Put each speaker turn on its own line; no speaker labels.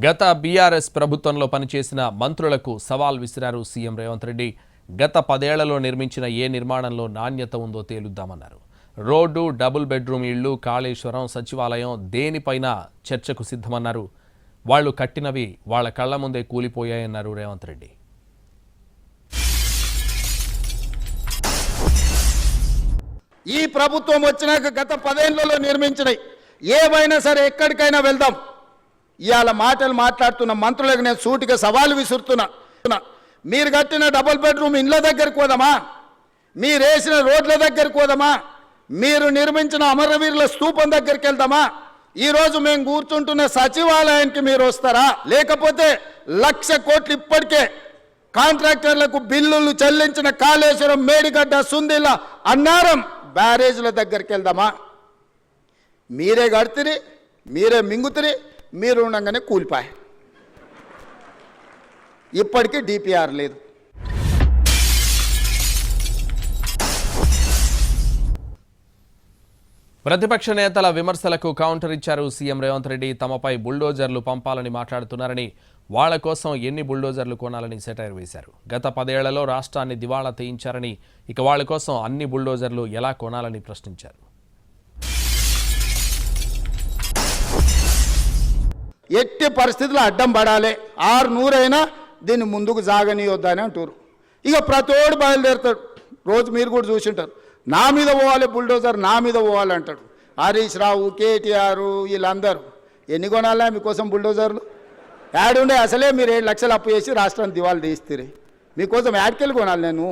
గత బీఆర్ఎస్ ప్రభుత్వంలో పనిచేసిన మంత్రులకు సవాల్ విసిరారు సీఎం రేవంత్ రెడ్డి. గత 10 ఏళ్లలో నిర్మించిన ఏ నిర్మాణంలో నాణ్యత ఉందో తేలుద్దామన్నారు. రోడ్డు, డబుల్ బెడ్రూమ్ ఇళ్లు, కాళేశ్వరం, సచివాలయం దేనిపైన చర్చకు సిద్ధమన్నారు. వాళ్లు కట్టినవి వాళ్ల కళ్ల ముందే కూలిపోయాయన్నారు రేవంత్ రెడ్డి.
ఈ ప్రభుత్వం వచ్చినాక గత 10 ఏళ్లలో నిర్మించినవి ఏవైనా సరే ఎక్కడికైనా వెళ్దాం. ఇవాళ మాటలు మాట్లాడుతున్న మంత్రులకు నేను సూటిగా సవాలు విసురుతున్నా. మీరు కట్టిన డబుల్ బెడ్రూమ్ ఇండ్ల దగ్గరికి పోదామా? మీరు వేసిన రోడ్ల దగ్గరికి పోదామా? మీరు నిర్మించిన అమరవీరుల స్తూపం దగ్గరికి వెళ్దామా? ఈరోజు మేము కూర్చుంటున్న సచివాలయానికి మీరు వస్తారా? లేకపోతే 1,00,000 కోట్లు ఇప్పటికే కాంట్రాక్టర్లకు బిల్లులు చెల్లించిన కాళేశ్వరం, మేడిగడ్డ, సుందిల్ల, అన్నారం బ్యారేజ్ల దగ్గరికి వెళ్దామా? మీరే కడితిరి, మీరే మింగుతిరి, మీరు ఉండగానే కూలిపాయి. ఇప్పటికీ డిపిఆర్ లేదు.
ప్రతిపక్ష నేతల విమర్శలకు కౌంటర్ ఇచ్చారు సీఎం రేవంత్ రెడ్డి. తమపై బుల్డోజర్లు పంపాలని మాట్లాడుతున్నారని, వాళ్ల కోసం ఎన్ని బుల్డోజర్లు కొనాలని సెటైర్ వేశారు. గత 10 ఏళ్లలో రాష్ట్రాన్ని దివాళా తీయించారని, ఇక వాళ్ల కోసం అన్ని బుల్డోజర్లు ఎలా కొనాలని ప్రశ్నించారు.
ఎట్టి పరిస్థితుల్లో అడ్డం పడాలి, 600 అయినా దీన్ని ముందుకు సాగనీయొద్దని అంటారు. ఇక ప్రతోడు బయలుదేరుతాడు. రోజు మీరు కూడా చూసింటారు, నా మీద పోవాలి బుల్డోజర్, నా మీద పోవాలి అంటాడు. హరీష్ రావు, కేటీఆర్ వీళ్ళందరూ ఎన్ని కొనాలా మీకోసం బుల్డోజర్లు? యాడ్ ఉండే అసలే మీరు 7 లక్షలు అప్పు చేసి రాష్ట్రాన్ని దివాళా తీస్తారు. మీకోసం యాడ్కెళ్ళి కొనాలి నేను.